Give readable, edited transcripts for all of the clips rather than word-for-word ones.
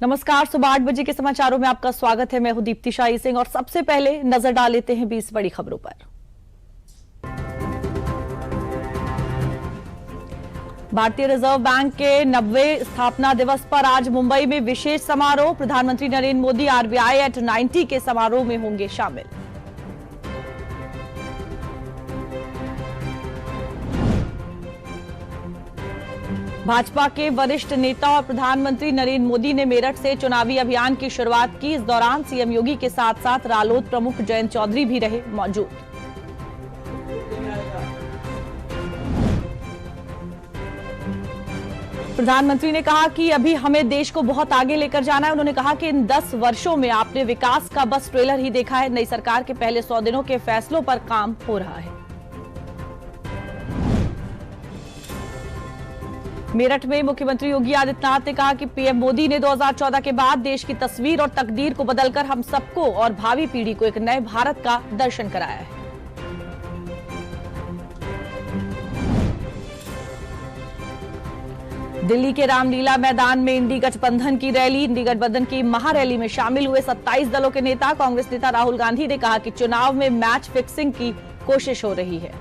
नमस्कार। सुबह 8 बजे के समाचारों में आपका स्वागत है। मैं हूं दीप्ति शाही सिंह और सबसे पहले नजर डाल लेते हैं 20 बड़ी खबरों पर। भारतीय रिजर्व बैंक के 90वें स्थापना दिवस पर आज मुंबई में विशेष समारोह। प्रधानमंत्री नरेंद्र मोदी आरबीआई एट 90 के समारोह में होंगे शामिल। भाजपा के वरिष्ठ नेता और प्रधानमंत्री नरेंद्र मोदी ने मेरठ से चुनावी अभियान की शुरुआत की। इस दौरान सीएम योगी के साथ साथ रालोद प्रमुख जयंत चौधरी भी रहे मौजूद। प्रधानमंत्री ने कहा कि अभी हमें देश को बहुत आगे लेकर जाना है। उन्होंने कहा कि इन 10 वर्षों में आपने विकास का बस ट्रेलर ही देखा है। नई सरकार के पहले 100 दिनों के फैसलों पर काम हो रहा है। मेरठ में मुख्यमंत्री योगी आदित्यनाथ ने कहा कि पीएम मोदी ने 2014 के बाद देश की तस्वीर और तकदीर को बदलकर हम सबको और भावी पीढ़ी को एक नए भारत का दर्शन कराया है। दिल्ली के रामलीला मैदान में इंडी गठबंधन की रैली। इंडी गठबंधन की महारैली में शामिल हुए 27 दलों के नेता। कांग्रेस नेता राहुल गांधी ने कहा कि चुनाव में मैच फिक्सिंग की कोशिश हो रही है।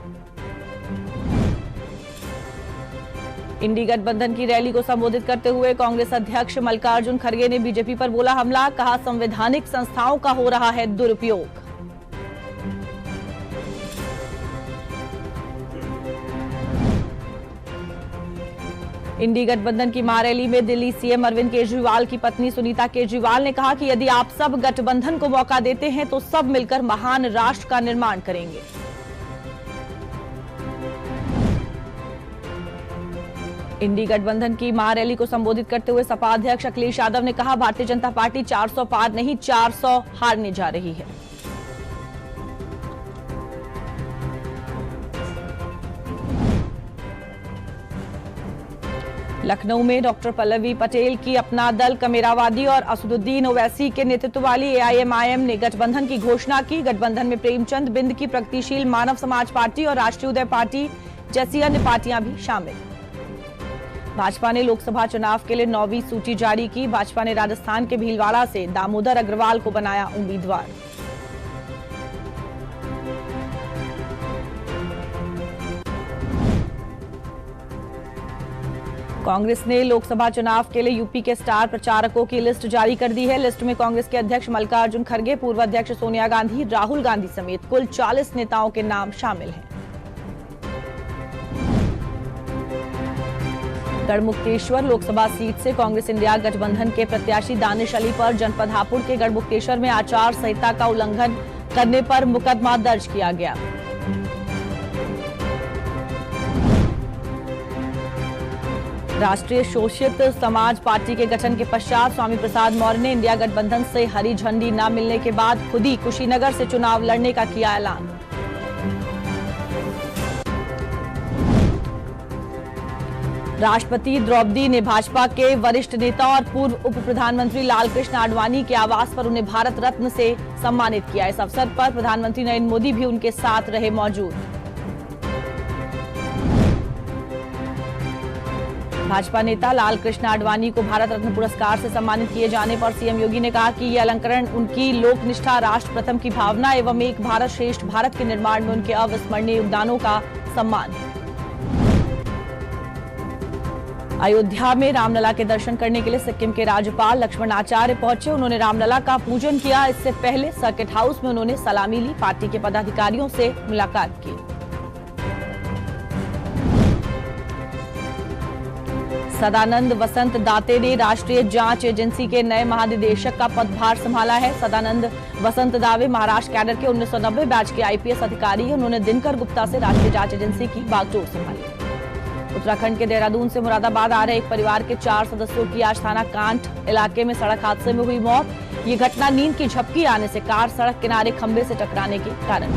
इंडी गठबंधन की रैली को संबोधित करते हुए कांग्रेस अध्यक्ष मल्लिकार्जुन खड़गे ने बीजेपी पर बोला हमला। कहा संवैधानिक संस्थाओं का हो रहा है दुरुपयोग। इंडी गठबंधन की महारैली में दिल्ली सीएम अरविंद केजरीवाल की पत्नी सुनीता केजरीवाल ने कहा कि यदि आप सब गठबंधन को मौका देते हैं तो सब मिलकर महान राष्ट्र का निर्माण करेंगे। इंडी गठबंधन की महारैली को संबोधित करते हुए सपा अध्यक्ष अखिलेश यादव ने कहा भारतीय जनता पार्टी 400 पार नहीं 400 हारने जा रही है। लखनऊ में डॉक्टर पल्लवी पटेल की अपना दल कमेरावादी और असदुद्दीन ओवैसी के नेतृत्व वाली एआईएमआईएम ने गठबंधन की घोषणा की। गठबंधन में प्रेमचंद बिंद की प्रगतिशील मानव समाज पार्टी और राष्ट्रीय उदय पार्टी जैसी अन्य पार्टियां भी शामिल। भाजपा ने लोकसभा चुनाव के लिए 9वीं सूची जारी की। भाजपा ने राजस्थान के भीलवाड़ा से दामोदर अग्रवाल को बनाया उम्मीदवार। कांग्रेस ने लोकसभा चुनाव के लिए यूपी के स्टार प्रचारकों की लिस्ट जारी कर दी है। लिस्ट में कांग्रेस के अध्यक्ष मल्लिकार्जुन खड़गे, पूर्व अध्यक्ष सोनिया गांधी, राहुल गांधी समेत कुल 40 नेताओं के नाम शामिल हैं। गढ़मुक्तेश्वर लोकसभा सीट से कांग्रेस इंडिया गठबंधन के प्रत्याशी दानिश अली पर जनपद हापुड़ के गढ़मुक्तेश्वर में आचार संहिता का उल्लंघन करने पर मुकदमा दर्ज किया गया। राष्ट्रीय शोषित समाज पार्टी के गठन के पश्चात स्वामी प्रसाद मौर्य ने इंडिया गठबंधन से हरी झंडी न मिलने के बाद खुद ही कुशीनगर से चुनाव लड़ने का किया ऐलान। राष्ट्रपति द्रौपदी ने भाजपा के वरिष्ठ नेता और पूर्व उप प्रधानमंत्री लालकृष्ण आडवाणी के आवास पर उन्हें भारत रत्न से सम्मानित किया। इस अवसर पर प्रधानमंत्री नरेंद्र मोदी भी उनके साथ रहे मौजूद। भाजपा नेता लालकृष्ण आडवाणी को भारत रत्न पुरस्कार से सम्मानित किए जाने पर सीएम योगी ने कहा कि यह अलंकरण उनकी लोकनिष्ठा, राष्ट्र प्रथम की भावना एवं एक भारत श्रेष्ठ भारत के निर्माण में उनके अविस्मरणीय योगदानों का सम्मान है। अयोध्या में रामलला के दर्शन करने के लिए सिक्किम के राज्यपाल लक्ष्मण आचार्य पहुंचे। उन्होंने रामलला का पूजन किया। इससे पहले सर्किट हाउस में उन्होंने सलामी ली। पार्टी के पदाधिकारियों से मुलाकात की। सदानंद वसंत दाते ने राष्ट्रीय जांच एजेंसी के नए महानिदेशक का पदभार संभाला है। सदानंद वसंत दावे महाराष्ट्र कैडर के 1990 बैच के आईपीएस अधिकारी हैं। उन्होंने दिनकर गुप्ता से राष्ट्रीय जांच एजेंसी की बागडोर संभाली। उत्तराखंड के देहरादून से मुरादाबाद आ रहे एक परिवार के 4 सदस्यों की आज थाना कांठ इलाके में सड़क हादसे में हुई मौत। ये घटना नींद की झपकी आने से कार सड़क किनारे खंभे से टकराने के कारण।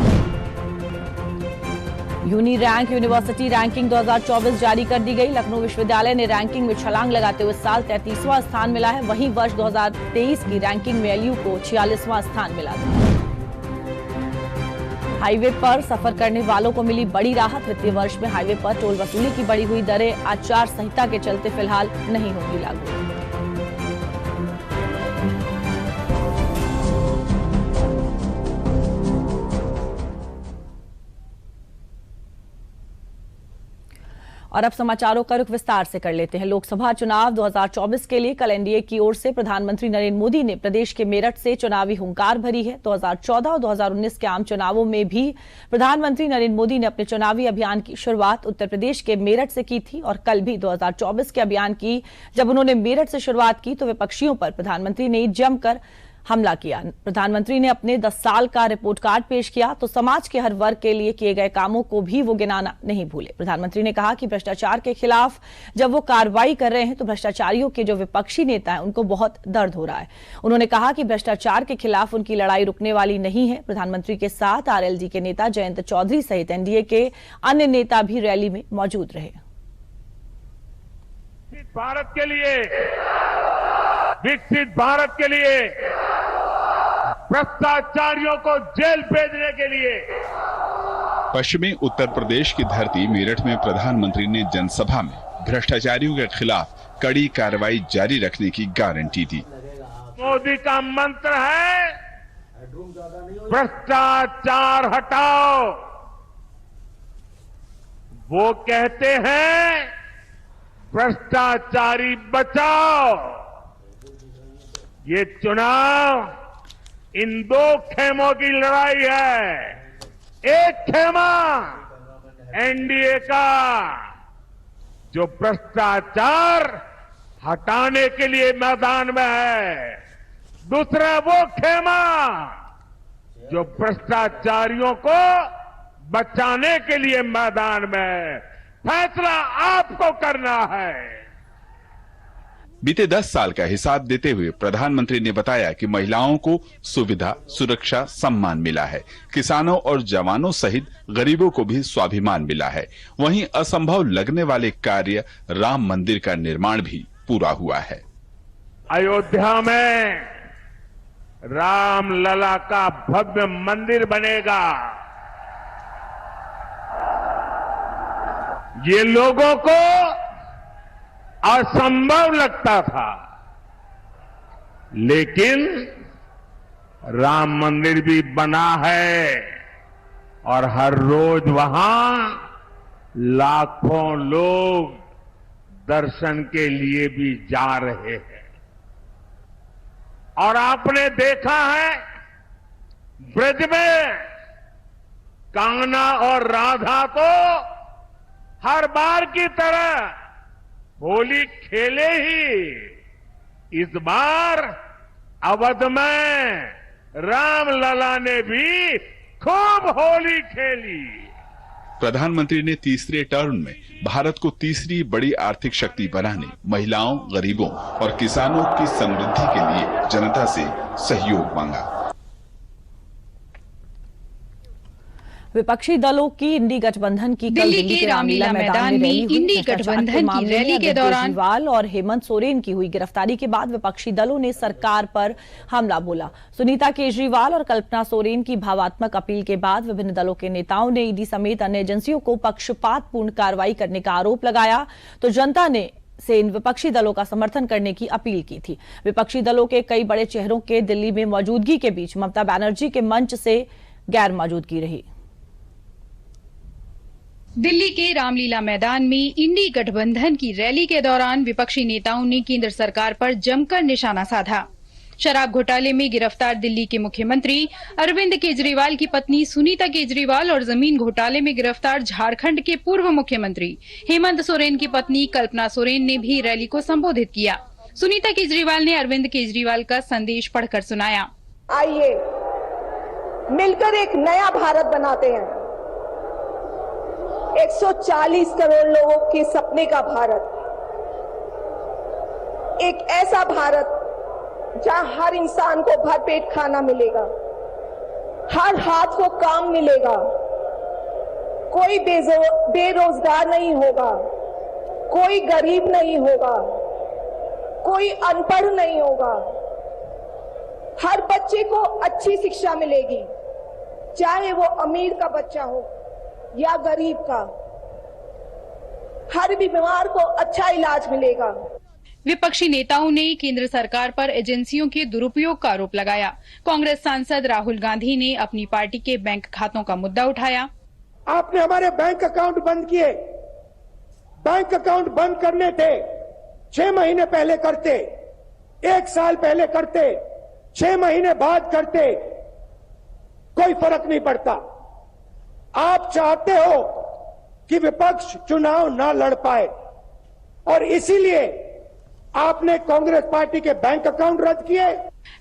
यूनी रैंक यूनिवर्सिटी रैंकिंग 2024 जारी कर दी गई। लखनऊ विश्वविद्यालय ने रैंकिंग में छलांग लगाते हुए इस साल 33वां स्थान मिला है। वहीं वर्ष 2023 की रैंकिंग में एलयू को 46वां स्थान मिला था। हाईवे पर सफर करने वालों को मिली बड़ी राहत। वित्तीय वर्ष में हाईवे पर टोल वसूली की बढ़ी हुई दरें आचार संहिता के चलते फिलहाल नहीं होंगी लागू। और अब समाचारों का रुख विस्तार से कर लेते हैं। लोकसभा चुनाव 2024 के लिए कल एनडीए की ओर से प्रधानमंत्री नरेंद्र मोदी ने प्रदेश के मेरठ से चुनावी हुंकार भरी है। 2014 और 2019 के आम चुनावों में भी प्रधानमंत्री नरेंद्र मोदी ने अपने चुनावी अभियान की शुरुआत उत्तर प्रदेश के मेरठ से की थी और कल भी 2024 के अभियान की जब उन्होंने मेरठ से शुरुआत की तो विपक्षियों पर प्रधानमंत्री ने जमकर हमला किया। प्रधानमंत्री ने अपने 10 साल का रिपोर्ट कार्ड पेश किया तो समाज के हर वर्ग के लिए किए गए कामों को भी वो गिनाना नहीं भूले। प्रधानमंत्री ने कहा कि भ्रष्टाचार के खिलाफ जब वो कार्रवाई कर रहे हैं तो भ्रष्टाचारियों के जो विपक्षी नेता हैं उनको बहुत दर्द हो रहा है। उन्होंने कहा कि भ्रष्टाचार के खिलाफ उनकी लड़ाई रुकने वाली नहीं है। प्रधानमंत्री के साथ आरएलडी के नेता जयंत चौधरी सहित एनडीए के अन्य नेता भी रैली में मौजूद रहे। भारत के लिए, विकसित भारत के लिए, भ्रष्टाचारियों को जेल भेजने के लिए पश्चिमी उत्तर प्रदेश की धरती मेरठ में प्रधानमंत्री ने जनसभा में भ्रष्टाचारियों के खिलाफ कड़ी कार्रवाई जारी रखने की गारंटी दी। मोदी का मंत्र है भ्रष्टाचार हटाओ। वो कहते हैं भ्रष्टाचारी बचाओ। ये चुनाव इन दो खेमों की लड़ाई है। एक खेमा एनडीए का जो भ्रष्टाचार हटाने के लिए मैदान में है, दूसरा वो खेमा जो भ्रष्टाचारियों को बचाने के लिए मैदान में है। फैसला आपको करना है। बीते 10 साल का हिसाब देते हुए प्रधानमंत्री ने बताया कि महिलाओं को सुविधा, सुरक्षा, सम्मान मिला है। किसानों और जवानों सहित गरीबों को भी स्वाभिमान मिला है। वहीं असंभव लगने वाले कार्य राम मंदिर का निर्माण भी पूरा हुआ है। अयोध्या में राम लला का भव्य मंदिर बनेगा। ये लोगों को असंभव लगता था, लेकिन राम मंदिर भी बना है और हर रोज वहां लाखों लोग दर्शन के लिए भी जा रहे हैं। और आपने देखा है ब्रज में कान्हा और राधा तो हर बार की तरह होली खेले ही। इस बार अवध में राम लला ने भी खूब होली खेली। प्रधानमंत्री ने तीसरे टर्म में भारत को तीसरी बड़ी आर्थिक शक्ति बनाने, महिलाओं, गरीबों और किसानों की समृद्धि के लिए जनता से सहयोग मांगा। विपक्षी दलों की इंडी गठबंधन की कल दिल्ली के रामलीला मैदान में इंडी गठबंधन की रैली के दौरान केजरीवाल और हेमंत सोरेन की हुई गिरफ्तारी के बाद विपक्षी दलों ने सरकार पर हमला बोला। सुनीता केजरीवाल और कल्पना सोरेन की भावात्मक अपील के बाद विभिन्न दलों के नेताओं ने ईडी समेत अन्य एजेंसियों को पक्षपातपूर्ण कार्रवाई करने का आरोप लगाया तो जनता ने से इन विपक्षी दलों का समर्थन करने की अपील की थी। विपक्षी दलों के कई बड़े चेहरों के दिल्ली में मौजूदगी के बीच ममता बनर्जी के मंच से गैर मौजूदगी रही। दिल्ली के रामलीला मैदान में इंडी गठबंधन की रैली के दौरान विपक्षी नेताओं ने केंद्र सरकार पर जमकर निशाना साधा। शराब घोटाले में गिरफ्तार दिल्ली के मुख्यमंत्री अरविंद केजरीवाल की पत्नी सुनीता केजरीवाल और जमीन घोटाले में गिरफ्तार झारखंड के पूर्व मुख्यमंत्री हेमंत सोरेन की पत्नी कल्पना सोरेन ने भी रैली को संबोधित किया। सुनीता केजरीवाल ने अरविंद केजरीवाल का संदेश पढ़कर सुनाया। आइए मिलकर एक नया भारत बनाते हैं। 140 करोड़ लोगों के सपने का भारत, एक ऐसा भारत जहां हर इंसान को भरपेट खाना मिलेगा, हर हाथ को काम मिलेगा, कोई बेरोजगार नहीं होगा, कोई गरीब नहीं होगा, कोई अनपढ़ नहीं होगा, हर बच्चे को अच्छी शिक्षा मिलेगी, चाहे वो अमीर का बच्चा हो या गरीब का, हर बीमार को अच्छा इलाज मिलेगा। विपक्षी नेताओं ने केंद्र सरकार पर एजेंसियों के दुरुपयोग का आरोप लगाया। कांग्रेस सांसद राहुल गांधी ने अपनी पार्टी के बैंक खातों का मुद्दा उठाया। आपने हमारे बैंक अकाउंट बंद किए, बैंक अकाउंट बंद करने थे 6 महीने पहले करते, 1 साल पहले करते, 6 महीने बाद करते, कोई फर्क नहीं पड़ता। आप चाहते हो कि विपक्ष चुनाव ना लड़ पाए और इसीलिए आपने कांग्रेस पार्टी के बैंक अकाउंट रद्द किए।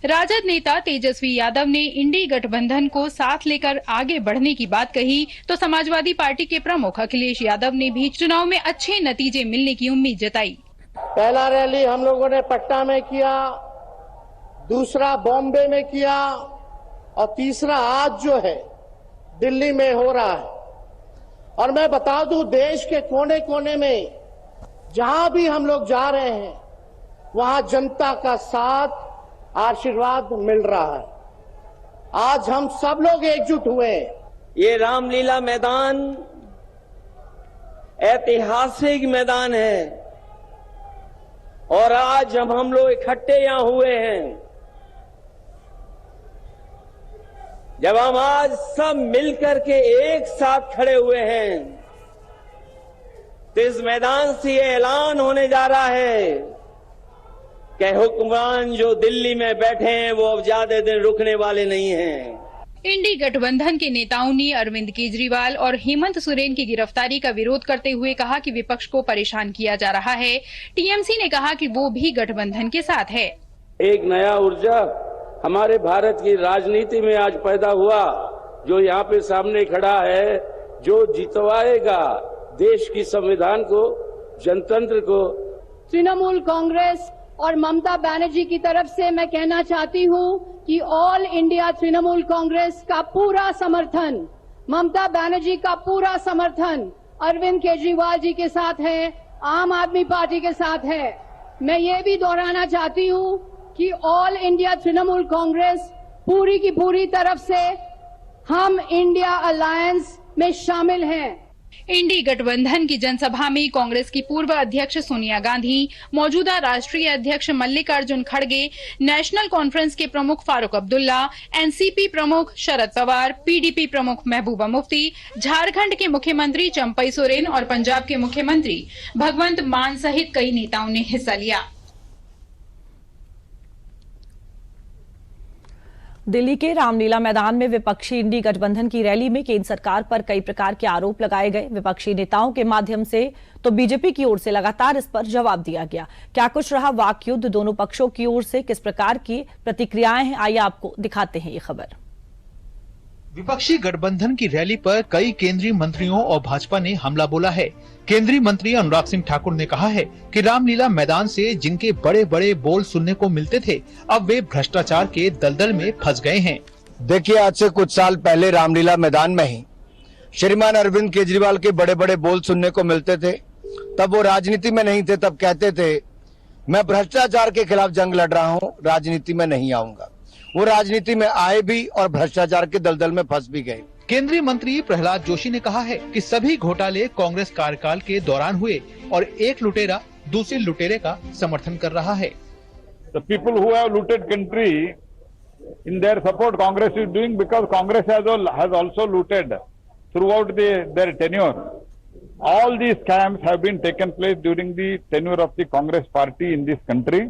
राजद नेता तेजस्वी यादव ने इंडी गठबंधन को साथ लेकर आगे बढ़ने की बात कही तो समाजवादी पार्टी के प्रमुख अखिलेश यादव ने भी चुनाव में अच्छे नतीजे मिलने की उम्मीद जताई। पहला रैली हम लोगों ने पटना में किया, दूसरा बॉम्बे में किया और तीसरा आज जो है दिल्ली में हो रहा है। और मैं बता दूं, देश के कोने कोने में जहां भी हम लोग जा रहे हैं वहां जनता का साथ आशीर्वाद मिल रहा है। आज हम सब लोग एकजुट हुए हैं। ये रामलीला मैदान ऐतिहासिक मैदान है और आज जब हम लोग इकट्ठे यहां हुए हैं, जब हम आज सब मिलकर के एक साथ खड़े हुए हैं, तो इस मैदान से ये ऐलान होने जा रहा है कि हुक्मरान जो दिल्ली में बैठे हैं वो अब ज्यादा दिन रुकने वाले नहीं हैं। इंडी गठबंधन के नेताओं ने अरविंद केजरीवाल और हेमंत सोरेन की गिरफ्तारी का विरोध करते हुए कहा कि विपक्ष को परेशान किया जा रहा है। टीएमसी ने कहा कि वो भी गठबंधन के साथ है। एक नया ऊर्जा हमारे भारत की राजनीति में आज पैदा हुआ, जो यहाँ पे सामने खड़ा है, जो जितवाएगा देश की संविधान को, जनतंत्र को। तृणमूल कांग्रेस और ममता बनर्जी की तरफ से मैं कहना चाहती हूं कि ऑल इंडिया तृणमूल कांग्रेस का पूरा समर्थन, ममता बनर्जी का पूरा समर्थन अरविंद केजरीवाल जी के साथ है, आम आदमी पार्टी के साथ है। मैं ये भी दोहराना चाहती हूं कि ऑल इंडिया तृणमूल कांग्रेस पूरी की पूरी तरफ से हम इंडिया अलायंस में शामिल हैं। इंडी गठबंधन की जनसभा में कांग्रेस की पूर्व अध्यक्ष सोनिया गांधी, मौजूदा राष्ट्रीय अध्यक्ष मल्लिकार्जुन खड़गे, नेशनल कॉन्फ्रेंस के प्रमुख फारूक अब्दुल्ला, एनसीपी प्रमुख शरद पवार, पीडीपी प्रमुख महबूबा मुफ्ती, झारखंड के मुख्यमंत्री चंपई सोरेन और पंजाब के मुख्यमंत्री भगवंत मान सहित कई नेताओं ने हिस्सा लिया। दिल्ली के रामलीला मैदान में विपक्षी इंडी गठबंधन की रैली में केंद्र सरकार पर कई प्रकार के आरोप लगाए गए। विपक्षी नेताओं के माध्यम से तो बीजेपी की ओर से लगातार इस पर जवाब दिया गया। क्या कुछ रहा वाक युद्ध, दोनों पक्षों की ओर से किस प्रकार की प्रतिक्रियाएं हैं, आइए आपको दिखाते हैं ये खबर। विपक्षी गठबंधन की रैली पर कई केंद्रीय मंत्रियों और भाजपा ने हमला बोला है। केंद्रीय मंत्री अनुराग सिंह ठाकुर ने कहा है कि रामलीला मैदान से जिनके बड़े बड़े बोल सुनने को मिलते थे, अब वे भ्रष्टाचार के दलदल में फंस गए हैं। देखिए, आज से कुछ साल पहले रामलीला मैदान में ही श्रीमान अरविंद केजरीवाल के बड़े बड़े बोल सुनने को मिलते थे। तब वो राजनीति में नहीं थे, तब कहते थे मैं भ्रष्टाचार के खिलाफ जंग लड़ रहा हूँ, राजनीति में नहीं आऊंगा। वो राजनीति में आए भी और भ्रष्टाचार के दलदल में फंस भी गए। केंद्रीय मंत्री प्रहलाद जोशी ने कहा है कि सभी घोटाले कांग्रेस कार्यकाल के दौरान हुए और एक लुटेरा दूसरे लुटेरे का समर्थन कर रहा है। The people who have looted country, in their support Congress is doing, because Congress has also looted throughout their tenure. All these scams have been taken place during the tenure of the Congress party in this country,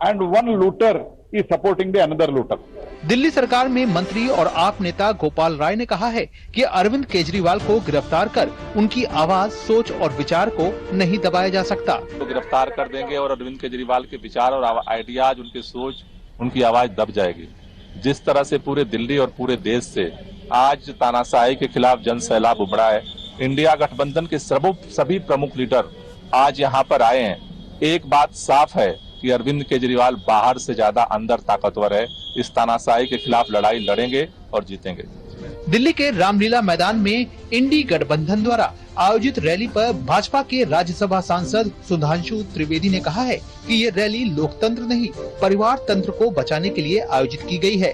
and one looter is supporting the another looter. Delhi सरकार में मंत्री और आप नेता गोपाल राय ने कहा है कि अरविंद केजरीवाल को गिरफ्तार कर उनकी आवाज, सोच और विचार को नहीं दबाया जा सकता। तो गिरफ्तार कर देंगे और अरविंद केजरीवाल के विचार और आइडियाज, उनकी सोच, उनकी आवाज दब जाएगी। जिस तरह से पूरे दिल्ली और पूरे देश से आज तानाशाही के खिलाफ जन सैलाब उमड़ा है, इंडिया गठबंधन के सभी प्रमुख लीडर आज यहाँ पर आए हैं। एक बात साफ है कि अरविंद केजरीवाल बाहर से ज्यादा अंदर ताकतवर है। इस तानाशाही के खिलाफ लड़ाई लड़ेंगे और जीतेंगे। दिल्ली के रामलीला मैदान में इंडी गठबंधन द्वारा आयोजित रैली पर भाजपा के राज्यसभा सांसद सुधांशु त्रिवेदी ने कहा है कि ये रैली लोकतंत्र नहीं, परिवार तंत्र को बचाने के लिए आयोजित की गई है।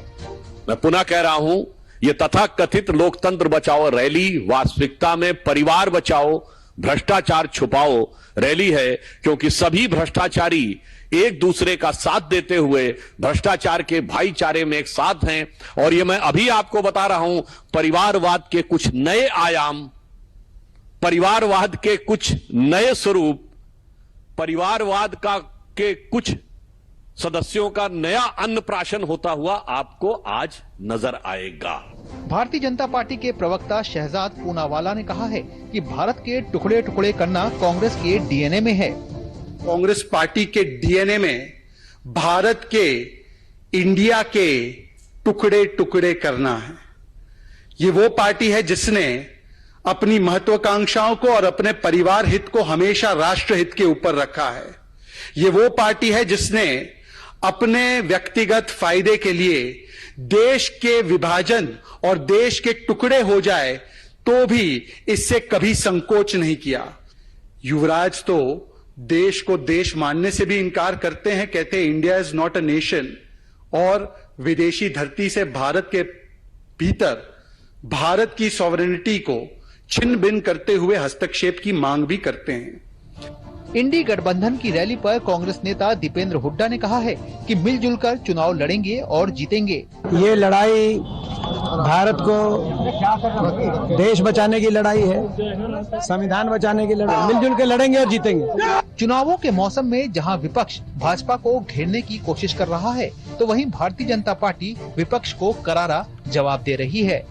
मैं पुनः कह रहा हूँ, ये तथाकथित लोकतंत्र बचाओ रैली वास्तविकता में परिवार बचाओ, भ्रष्टाचार छुपाओ रैली है, क्योंकि सभी भ्रष्टाचारी एक दूसरे का साथ देते हुए भ्रष्टाचार के भाईचारे में एक साथ हैं। और ये मैं अभी आपको बता रहा हूं, परिवारवाद के कुछ नए आयाम परिवारवाद के कुछ नए स्वरूप, परिवारवाद के कुछ सदस्यों का नया अन्नप्राशन होता हुआ आपको आज नजर आएगा। भारतीय जनता पार्टी के प्रवक्ता शहजाद पूनावाला ने कहा है कि भारत के टुकड़े टुकड़े करना कांग्रेस के डीएनए में है। कांग्रेस पार्टी के डीएनए में भारत के, इंडिया के टुकड़े टुकड़े करना है। ये वो पार्टी है जिसने अपनी महत्वाकांक्षाओं को और अपने परिवार हित को हमेशा राष्ट्र हित के ऊपर रखा है। ये वो पार्टी है जिसने अपने व्यक्तिगत फायदे के लिए देश के विभाजन और देश के टुकड़े हो जाए तो भी इससे कभी संकोच नहीं किया। युवराज तो देश को देश मानने से भी इनकार करते हैं, कहते हैं India is not a nation, और विदेशी धरती से भारत के भीतर भारत की सॉवरेनिटी को छिन्न भिन्न करते हुए हस्तक्षेप की मांग भी करते हैं। इंडी गठबंधन की रैली पर कांग्रेस नेता दीपेंद्र हुड्डा ने कहा है कि मिलजुल कर चुनाव लड़ेंगे और जीतेंगे। ये लड़ाई भारत को देश बचाने की लड़ाई है, संविधान बचाने की लड़ाई, मिलजुल के लड़ेंगे और जीतेंगे। चुनावों के मौसम में जहां विपक्ष भाजपा को घेरने की कोशिश कर रहा है, तो वहीं भारतीय जनता पार्टी विपक्ष को करारा जवाब दे रही है।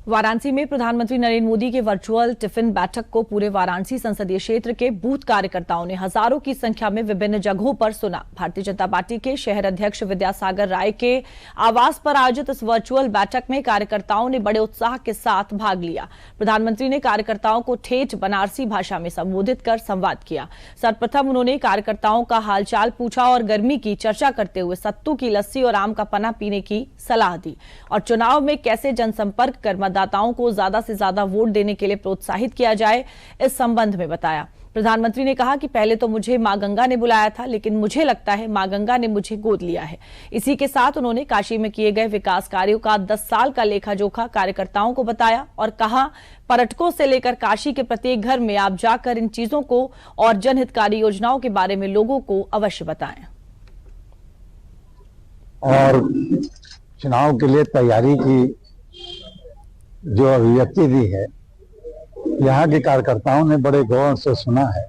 वाराणसी में प्रधानमंत्री नरेंद्र मोदी के वर्चुअल टिफिन बैठक को पूरे वाराणसी संसदीय क्षेत्र के बूथ कार्यकर्ताओं ने हजारों की संख्या में विभिन्न जगहों पर सुना। भारतीय जनता पार्टी के शहर अध्यक्ष विद्यासागर राय के आवास पर आयोजित इस वर्चुअल बैठक में कार्यकर्ताओं ने बड़े उत्साह के साथ भाग लिया। प्रधानमंत्री ने कार्यकर्ताओं को ठेठ बनारसी भाषा में संबोधित कर संवाद किया। सर्वप्रथम उन्होंने कार्यकर्ताओं का हालचाल पूछा और गर्मी की चर्चा करते हुए सत्तू की लस्सी और आम का पन्ना पीने की सलाह दी और चुनाव में कैसे जनसंपर्क कर मतदाताओं को ज्यादा से ज्यादा वोट देने के लिए प्रोत्साहित किया जाए, इस संबंध में बताया। प्रधानमंत्री ने कहा कि पहले तो मुझे मां गंगा ने बुलाया था, लेकिन मुझे लगता है मां गंगा ने मुझे गोद लिया है। इसी के साथ उन्होंने काशी में किए गए विकास कार्यों का 10 साल का लेखा जोखा कार्यकर्ताओं को बताया और कहा, पर्यटकों से लेकर काशी के प्रत्येक घर में आप जाकर इन चीजों को और जनहितकारी योजनाओं के बारे में लोगों को अवश्य बताएं। और चुनाव के लिए तैयारी की जो अभिव्यक्ति दी है, यहाँ के कार्यकर्ताओं ने बड़े गौर से सुना है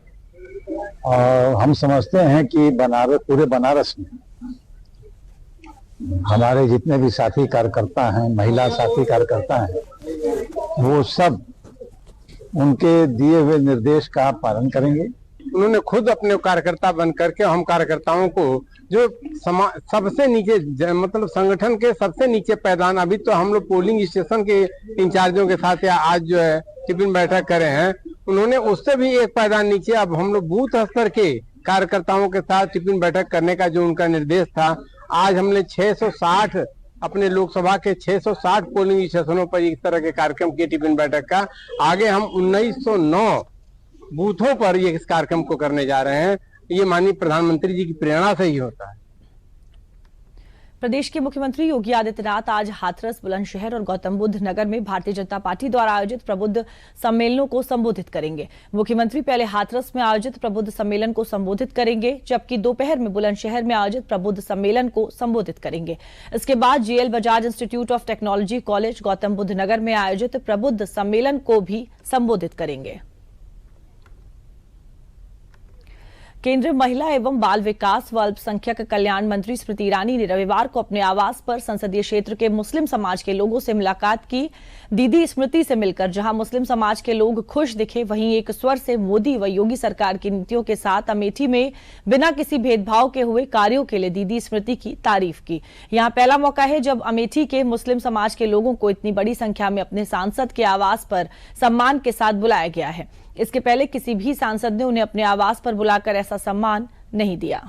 और हम समझते हैं कि पूरे बनारस में हमारे जितने भी साथी कार्यकर्ता हैं, महिला साथी कार्यकर्ता हैं, वो सब उनके दिए हुए निर्देश का पालन करेंगे। उन्होंने खुद अपने कार्यकर्ता बन करके हम कार्यकर्ताओं को जो सबसे नीचे मतलब संगठन के सबसे नीचे पैदान, अभी तो हम लोग पोलिंग स्टेशन के इंचार्जों के साथ या आज जो है टिफिन बैठक करे हैं, उन्होंने उससे भी एक पैदान नीचे अब हम लोग बूथ स्तर के कार्यकर्ताओं के साथ टिफिन बैठक करने का जो उनका निर्देश था, आज हमने 660 अपने लोकसभा के 660 पोलिंग स्टेशनों पर इस तरह के कार्यक्रम किए टिफिन बैठक का। आगे हम 1909 बूथों पर ये इस कार्यक्रम को करने जा रहे हैं। ये माननीय प्रधानमंत्री जी की प्रेरणा से ही होता है। प्रदेश के मुख्यमंत्री योगी आदित्यनाथ आज हाथरस, बुलंदशहर और गौतम बुद्ध नगर में भारतीय जनता पार्टी द्वारा आयोजित प्रबुद्ध सम्मेलनों को संबोधित करेंगे। मुख्यमंत्री पहले हाथरस में आयोजित प्रबुद्ध सम्मेलन को संबोधित करेंगे, जबकि दोपहर में बुलंदशहर में आयोजित प्रबुद्ध सम्मेलन को संबोधित करेंगे। इसके बाद GL Bajaj institute of technology college Gautam Buddh Nagar में आयोजित प्रबुद्ध सम्मेलन को भी संबोधित करेंगे। केंद्रीय महिला एवं बाल विकास व अल्पसंख्यक कल्याण मंत्री स्मृति ईरानी ने रविवार को अपने आवास पर संसदीय क्षेत्र के मुस्लिम समाज के लोगों से मुलाकात की। दीदी स्मृति से मिलकर जहां मुस्लिम समाज के लोग खुश दिखे, वहीं एक स्वर से मोदी व योगी सरकार की नीतियों के साथ अमेठी में बिना किसी भेदभाव के हुए कार्यों के लिए दीदी स्मृति की तारीफ की। यहां पहला मौका है जब अमेठी के मुस्लिम समाज के लोगों को इतनी बड़ी संख्या में अपने सांसद के आवास पर सम्मान के साथ बुलाया गया है। इसके पहले किसी भी सांसद ने उन्हें अपने आवास पर बुलाकर ऐसा सम्मान नहीं दिया।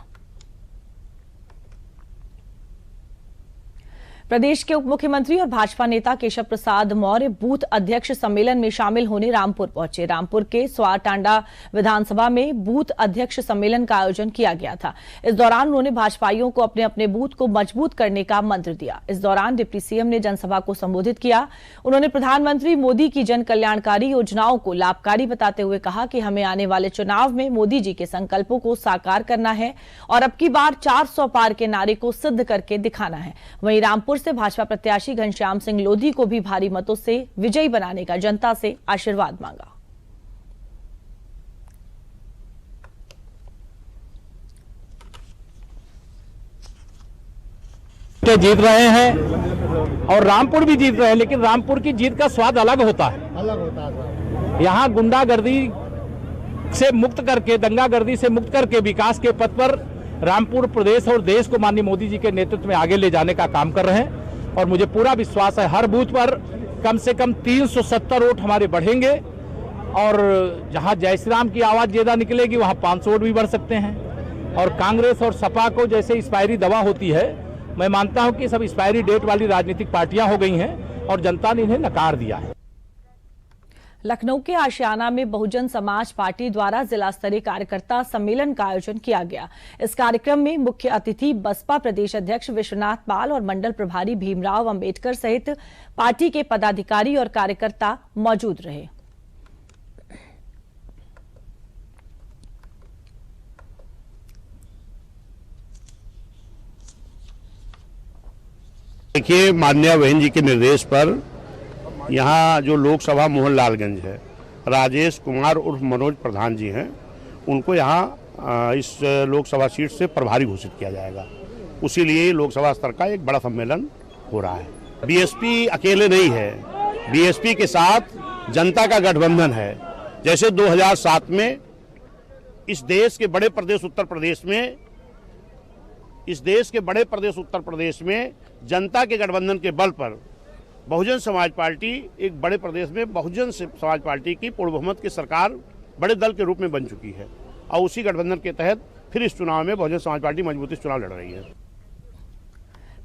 प्रदेश के उप मुख्यमंत्री और भाजपा नेता केशव प्रसाद मौर्य बूथ अध्यक्ष सम्मेलन में शामिल होने रामपुर पहुंचे। रामपुर के स्वारटांडा विधानसभा में बूथ अध्यक्ष सम्मेलन का आयोजन किया गया था। इस दौरान उन्होंने भाजपाइयों को अपने अपने बूथ को मजबूत करने का मंत्र दिया। इस दौरान डिप्टी सीएम ने जनसभा को संबोधित किया। उन्होंने प्रधानमंत्री मोदी की जन कल्याणकारी योजनाओं को लाभकारी बताते हुए कहा कि हमें आने वाले चुनाव में मोदी जी के संकल्पों को साकार करना है और अब की बार 400 पार के नारे को सिद्ध करके दिखाना है। वहीं रामपुर से भाजपा प्रत्याशी घनश्याम सिंह लोधी को भी भारी मतों से विजयी बनाने का जनता से आशीर्वाद मांगा। जीत रहे हैं और रामपुर भी जीत रहे हैं, लेकिन रामपुर की जीत का स्वाद अलग होता है। यहाँ गुंडागर्दी से मुक्त करके, दंगागर्दी से मुक्त करके विकास के पथ पर रामपुर प्रदेश और देश को माननीय मोदी जी के नेतृत्व में आगे ले जाने का काम कर रहे हैं। और मुझे पूरा विश्वास है हर बूथ पर कम से कम 370 वोट हमारे बढ़ेंगे और जहाँ जय श्री राम की आवाज ज्यादा निकलेगी वहाँ 500 वोट भी बढ़ सकते हैं। और कांग्रेस और सपा को जैसे एक्सपायरी दवा होती है, मैं मानता हूं कि सब एक्सपायरी डेट वाली राजनीतिक पार्टियां हो गई हैं और जनता ने इन्हें नकार दिया है। लखनऊ के आशियाना में बहुजन समाज पार्टी द्वारा जिला स्तरीय कार्यकर्ता सम्मेलन का आयोजन किया गया। इस कार्यक्रम में मुख्य अतिथि बसपा प्रदेश अध्यक्ष विश्वनाथ पाल और मंडल प्रभारी भीमराव अंबेडकर सहित पार्टी के पदाधिकारी और कार्यकर्ता मौजूद रहे। देखिए, माननीय बहन जी के निर्देश पर यहाँ जो लोकसभा मोहनलालगंज है, राजेश कुमार उर्फ मनोज प्रधान जी हैं, उनको यहाँ इस लोकसभा सीट से प्रभारी घोषित किया जाएगा। उसी लिए लोकसभा स्तर का एक बड़ा सम्मेलन हो रहा है। बीएसपी अकेले नहीं है, बीएसपी के साथ जनता का गठबंधन है। जैसे 2007 में इस देश के बड़े प्रदेश उत्तर प्रदेश में जनता के गठबंधन के बल पर बहुजन समाज पार्टी एक बड़े प्रदेश में बहुजन समाज पार्टी की पूर्ण बहुमत की सरकार बड़े दल के रूप में बन चुकी है और उसी गठबंधन के तहत फिर इस चुनाव में बहुजन समाज पार्टी मजबूती से चुनाव लड़ रही है।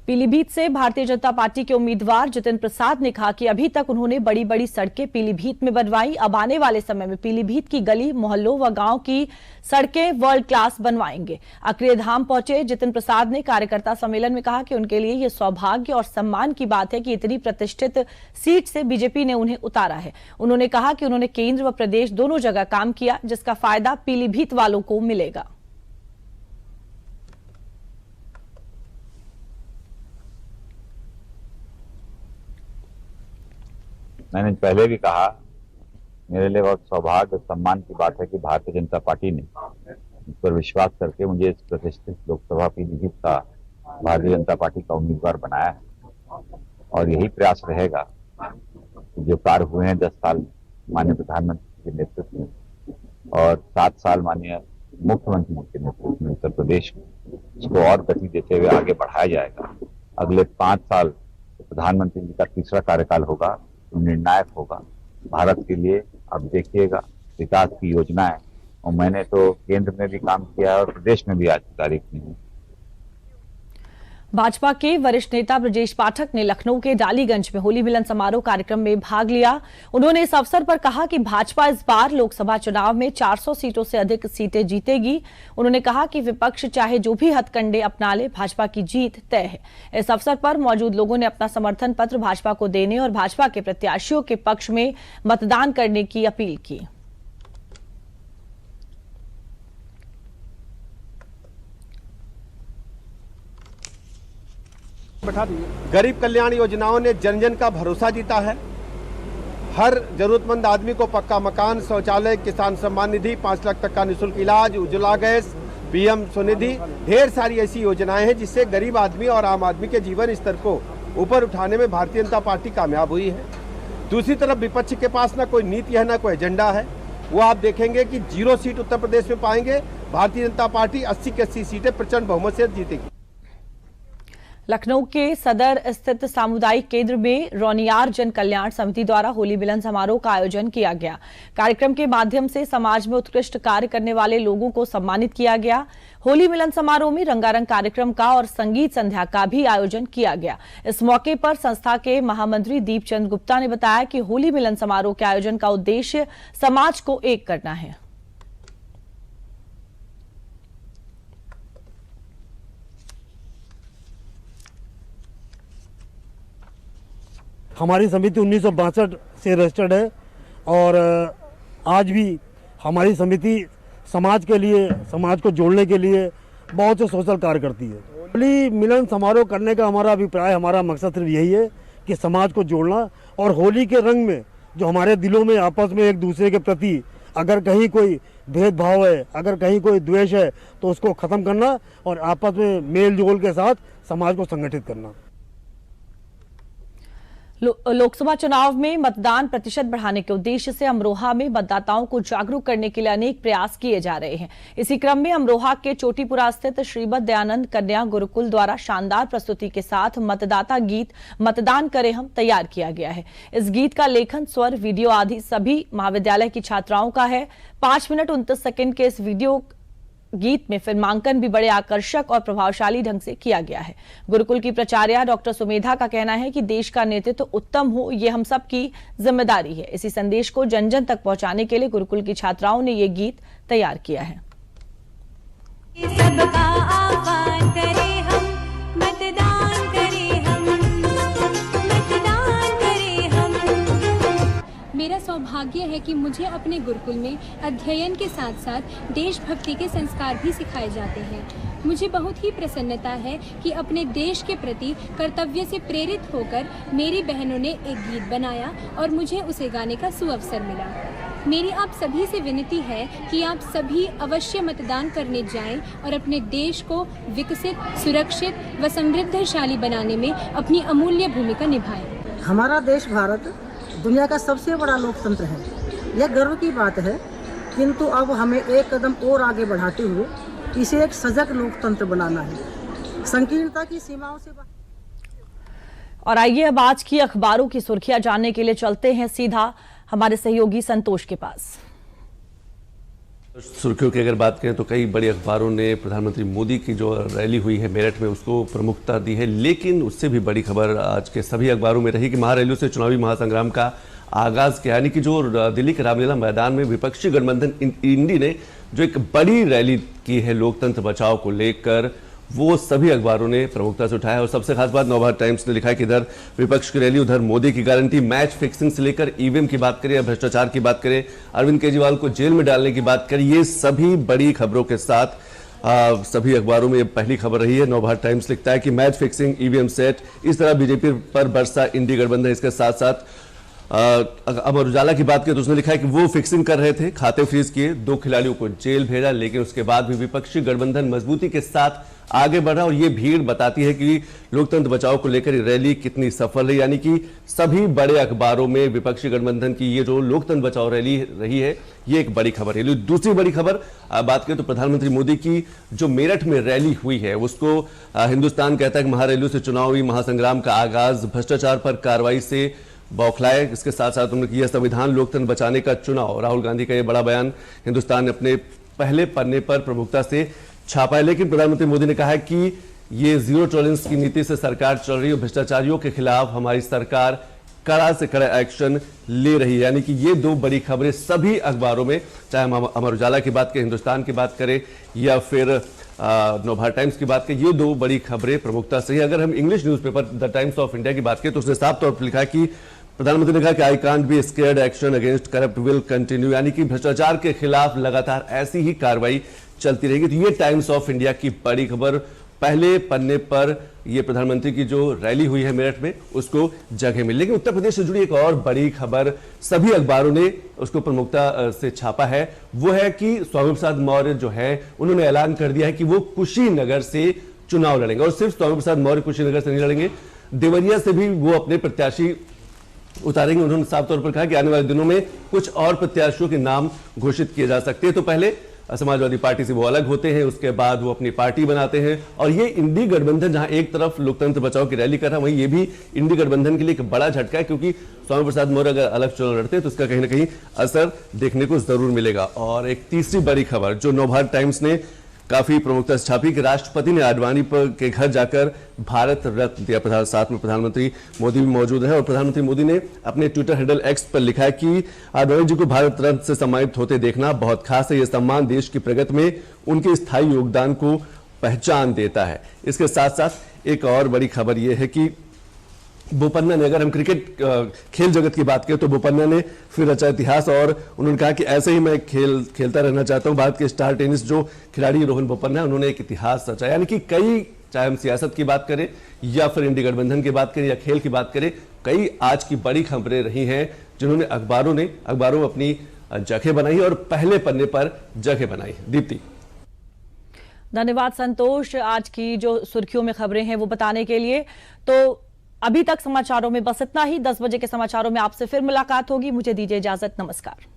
पीलीभीत से भारतीय जनता पार्टी के उम्मीदवार जितिन प्रसाद ने कहा कि अभी तक उन्होंने बड़ी बड़ी सड़कें पीलीभीत में बनवाई, अब आने वाले समय में पीलीभीत की गली मोहल्लों व गांव की सड़कें वर्ल्ड क्लास बनवाएंगे। अक्रिय धाम पहुंचे जितिन प्रसाद ने कार्यकर्ता सम्मेलन में कहा कि उनके लिए ये सौभाग्य और सम्मान की बात है कि इतनी प्रतिष्ठित सीट से बीजेपी ने उन्हें उतारा है। उन्होंने कहा कि उन्होंने केंद्र व प्रदेश दोनों जगह काम किया, जिसका फायदा पीलीभीत वालों को मिलेगा। मैंने पहले भी कहा, मेरे लिए बहुत सौभाग्य और सम्मान की बात है कि भारतीय जनता पार्टी ने इस पर विश्वास करके मुझे इस प्रतिष्ठित लोकसभा पीलीभीत का भारतीय जनता पार्टी का उम्मीदवार बनाया है। और यही प्रयास रहेगा कि जो कार्य हुए हैं 10 साल माननीय प्रधानमंत्री के नेतृत्व में और 7 साल माननीय मुख्यमंत्री के नेतृत्व में उत्तर प्रदेश में, उसको और गति देते हुए आगे बढ़ाया जाएगा। अगले 5 साल प्रधानमंत्री जी का तीसरा कार्यकाल होगा, निर्णायक होगा भारत के लिए। अब देखिएगा विकास की योजना है और मैंने तो केंद्र में भी काम किया है और प्रदेश में भी आज की तारीख में हूँ। भाजपा के वरिष्ठ नेता ब्रजेश पाठक ने लखनऊ के डालीगंज में होली मिलन समारोह कार्यक्रम में भाग लिया। उन्होंने इस अवसर पर कहा कि भाजपा इस बार लोकसभा चुनाव में 400 सीटों से अधिक सीटें जीतेगी। उन्होंने कहा कि विपक्ष चाहे जो भी हथकंडे अपना ले, भाजपा की जीत तय है। इस अवसर पर मौजूद लोगों ने अपना समर्थन पत्र भाजपा को देने और भाजपा के प्रत्याशियों के पक्ष में मतदान करने की अपील की। गरीब कल्याण योजनाओं ने जन जन का भरोसा जीता है। हर जरूरतमंद आदमी को पक्का मकान, शौचालय, किसान सम्मान निधि, 5 लाख तक का निःशुल्क इलाज, उज्ज्वला गैस, पीएम स्वनिधि, ढेर सारी ऐसी योजनाएं हैं जिससे गरीब आदमी और आम आदमी के जीवन स्तर को ऊपर उठाने में भारतीय जनता पार्टी कामयाब हुई है। दूसरी तरफ विपक्ष के पास ना कोई नीति है, ना कोई एजेंडा है। वो आप देखेंगे कि 0 सीट उत्तर प्रदेश में पाएंगे। भारतीय जनता पार्टी 80 की 80 सीटें प्रचंड बहुमत से जीतेगी। लखनऊ के सदर स्थित सामुदायिक केंद्र में रौनियार जन कल्याण समिति द्वारा होली मिलन समारोह का आयोजन किया गया। कार्यक्रम के माध्यम से समाज में उत्कृष्ट कार्य करने वाले लोगों को सम्मानित किया गया। होली मिलन समारोह में रंगारंग कार्यक्रम का और संगीत संध्या का भी आयोजन किया गया। इस मौके पर संस्था के महामंत्री दीपचंद गुप्ता ने बताया कि होली मिलन समारोह के आयोजन का उद्देश्य समाज को एक करना है। हमारी समिति 1962 से रजिस्टर्ड है और आज भी हमारी समिति समाज के लिए, समाज को जोड़ने के लिए बहुत से सोशल कार्य करती है। होली मिलन समारोह करने का हमारा अभिप्राय, हमारा मकसद सिर्फ यही है कि समाज को जोड़ना और होली के रंग में जो हमारे दिलों में आपस में एक दूसरे के प्रति अगर कहीं कोई भेदभाव है, अगर कहीं कोई द्वेष है तो उसको खत्म करना और आपस में मेल जोल के साथ समाज को संगठित करना। लोकसभा चुनाव में मतदान प्रतिशत बढ़ाने के उद्देश्य से अमरोहा में मतदाताओं को जागरूक करने के लिए अनेक प्रयास किए जा रहे हैं। इसी क्रम में अमरोहा के चोटीपुरा स्थित श्रीमद दयानंद कन्या गुरुकुल द्वारा शानदार प्रस्तुति के साथ मतदाता गीत मतदान करें हम तैयार किया गया है। इस गीत का लेखन, स्वर, वीडियो आदि सभी महाविद्यालय की छात्राओं का है। 5 मिनट 29 सेकंड के इस वीडियो गीत में फिल्मांकन भी बड़े आकर्षक और प्रभावशाली ढंग से किया गया है। गुरुकुल की प्राचार्य डॉक्टर सुमेधा का कहना है कि देश का नेतृत्व उत्तम हो, ये हम सब की जिम्मेदारी है। इसी संदेश को जन जन तक पहुंचाने के लिए गुरुकुल की छात्राओं ने ये गीत तैयार किया है। सबका आह्वान करें हम, मतदान करें हम, मतदान करें हम। मेरा सौभाग्य है कि मुझे अपने गुरुकुल में अध्ययन के साथ साथ देशभक्ति के संस्कार भी सिखाए जाते हैं। मुझे बहुत ही प्रसन्नता है कि अपने देश के प्रति कर्तव्य से प्रेरित होकर मेरी बहनों ने एक गीत बनाया और मुझे उसे गाने का सुअवसर मिला। मेरी आप सभी से विनती है कि आप सभी अवश्य मतदान करने जाएं और अपने देश को विकसित, सुरक्षित व समृद्धशाली बनाने में अपनी अमूल्य भूमिका निभाएं। हमारा देश भारत दुनिया का सबसे बड़ा लोकतंत्र है, यह गर्व की बात है, किंतु अब हमें एक कदम और आगे बढ़ाते हुए इसे एक सजग लोकतंत्र बनाना है, संकीर्णता की सीमाओं से। और आइए अब आज की अखबारों की सुर्खियां जानने के लिए चलते हैं सीधा हमारे सहयोगी संतोष के पास। सुर्खियों की अगर बात करें तो कई बड़ी अखबारों ने प्रधानमंत्री मोदी की जो रैली हुई है मेरठ में उसको प्रमुखता दी है, लेकिन उससे भी बड़ी खबर आज के सभी अखबारों में रही कि महारैलियों से चुनावी महासंग्राम का आगाज किया। यानी कि जो दिल्ली के रामलीला मैदान में विपक्षी गठबंधन इंडी ने जो एक बड़ी रैली की है लोकतंत्र बचाओ को लेकर, वो सभी अखबारों ने प्रमुखता से उठाया। और सबसे खास बात नवभारत टाइम्स ने लिखा है कि इधर विपक्ष की रैली, उधर मोदी की गारंटी, मैच फिक्सिंग से लेकर ईवीएम की बात करें या भ्रष्टाचार की बात करें, अरविंद केजरीवाल को जेल में डालने की बात करें, ये सभी बड़ी खबरों के साथ सभी अखबारों में पहली खबर रही है। नवभारत टाइम्स लिखता है कि मैच फिक्सिंग, ईवीएम सेट, इस तरह बीजेपी पर बरसा इंडी गठबंधन। इसके साथ साथ अमर उजाला की बात करें तो उसने लिखा है कि वो फिक्सिंग कर रहे थे, खाते फ्रीज किए, 2 खिलाड़ियों को जेल भेजा, लेकिन उसके बाद भी विपक्षी गठबंधन मजबूती के साथ आगे बढ़ा। और ये भीड़ बताती है कि लोकतंत्र बचाओ को लेकर रैली कितनी सफल है। यानी कि सभी बड़े अखबारों में विपक्षी गठबंधन की ये जो लोकतंत्र बचाओ रैली रही है, ये एक बड़ी खबर है। दूसरी बड़ी खबर बात करें तो प्रधानमंत्री मोदी की जो मेरठ में रैली हुई है उसको हिंदुस्तान कहता है कि महारैलियों से चुनावी महासंग्राम का आगाज, भ्रष्टाचार पर कार्रवाई से बौखलाए। इसके साथ साथ उन्होंने किया संविधान लोकतंत्र बचाने का चुनाव। राहुल गांधी का यह बड़ा बयान हिंदुस्तान ने अपने पहले पन्ने पर प्रमुखता से छापा है। लेकिन प्रधानमंत्री मोदी ने कहा है कि ये जीरो टॉलरेंस की नीति से सरकार चल रही है, भ्रष्टाचारियों के खिलाफ हमारी सरकार कड़ा से कड़ा एक्शन ले रही है। यानी कि ये 2 बड़ी खबरें सभी अखबारों में, चाहे हम अमर उजाला की बात करें, हिंदुस्तान की बात करें या फिर नवभारत टाइम्स की बात करें, ये 2 बड़ी खबरें प्रमुखता से। अगर हम English newspaper the times of India की बात करें तो उसने साफ तौर पर लिखा है कि प्रधानमंत्री ने कहा कि I can't be scared, action against corrupt will continue. यानी कि भ्रष्टाचार के खिलाफ लगातार ऐसी ही कार्रवाई चलती रहेगी। तो ये टाइम्स ऑफ इंडिया की बड़ी खबर, पहले पन्ने पर ये प्रधानमंत्री की जो रैली हुई है मेरठ में उसको जगह मिली। लेकिन उत्तर प्रदेश से जुड़ी एक और बड़ी खबर सभी अखबारों ने उसको प्रमुखता से छापा है, वो है कि स्वामी प्रसाद मौर्य जो है उन्होंने ऐलान कर दिया है कि वो कुशीनगर से चुनाव लड़ेंगे। और सिर्फ स्वामी प्रसाद मौर्य कुशीनगर से नहीं लड़ेंगे, देवरिया से भी वो अपने प्रत्याशी उतारेंगे। उन्होंने साफ तौर पर कहा कि आने वाले दिनों में कुछ और प्रत्याशियों के नाम घोषित किए जा सकते हैं। तो पहले समाजवादी पार्टी से वो अलग होते हैं, उसके बाद वो अपनी पार्टी बनाते हैं। और ये इंडी गठबंधन जहां एक तरफ लोकतंत्र बचाओ की रैली कर रहा है, वहीं ये भी इंडी गठबंधन के लिए एक बड़ा झटका है, क्योंकि स्वामी प्रसाद मौर्य अगर अलग चुनाव लड़ते हैं तो उसका कहीं ना कहीं असर देखने को जरूर मिलेगा। और एक तीसरी बड़ी खबर जो नवभारत टाइम्स ने काफी प्रमुखता से छापी कि राष्ट्रपति ने आडवाणी के घर जाकर भारत रत्न दिया। साथ में प्रधानमंत्री मोदी भी मौजूद है और प्रधानमंत्री मोदी ने अपने ट्विटर हैंडल एक्स पर लिखा है कि आडवाणी जी को भारत रत्न से सम्मानित होते देखना बहुत खास है। यह सम्मान देश की प्रगति में उनके स्थायी योगदान को पहचान देता है। इसके साथ साथ एक और बड़ी खबर यह है कि बोपन्ना ने, अगर हम क्रिकेट खेल जगत की बात करें तो बोपन्ना ने फिर रचा इतिहास और उन्होंने कहा कि ऐसे ही मैं खेलता रहना चाहता हूं। भारत के स्टार टेनिस जो खिलाड़ी रोहन बोपन्ना है, उन्होंने एक इतिहास रचा। यानी कि कई चाहे हम सियासत की बात करें या फिर इंडी गठबंधन की बात करें या खेल की बात करें, कई आज की बड़ी खबरें रही हैं जिन्होंने अखबारों में अपनी जगह बनाई और पहले पन्ने पर जगह बनाई। दीप्ति। धन्यवाद संतोष, आज की जो सुर्खियों में खबरें हैं वो बताने के लिए। तो अभी तक समाचारों में बस इतना ही। 10 बजे के समाचारों में आपसे फिर मुलाकात होगी। मुझे दीजिए इजाजत। नमस्कार।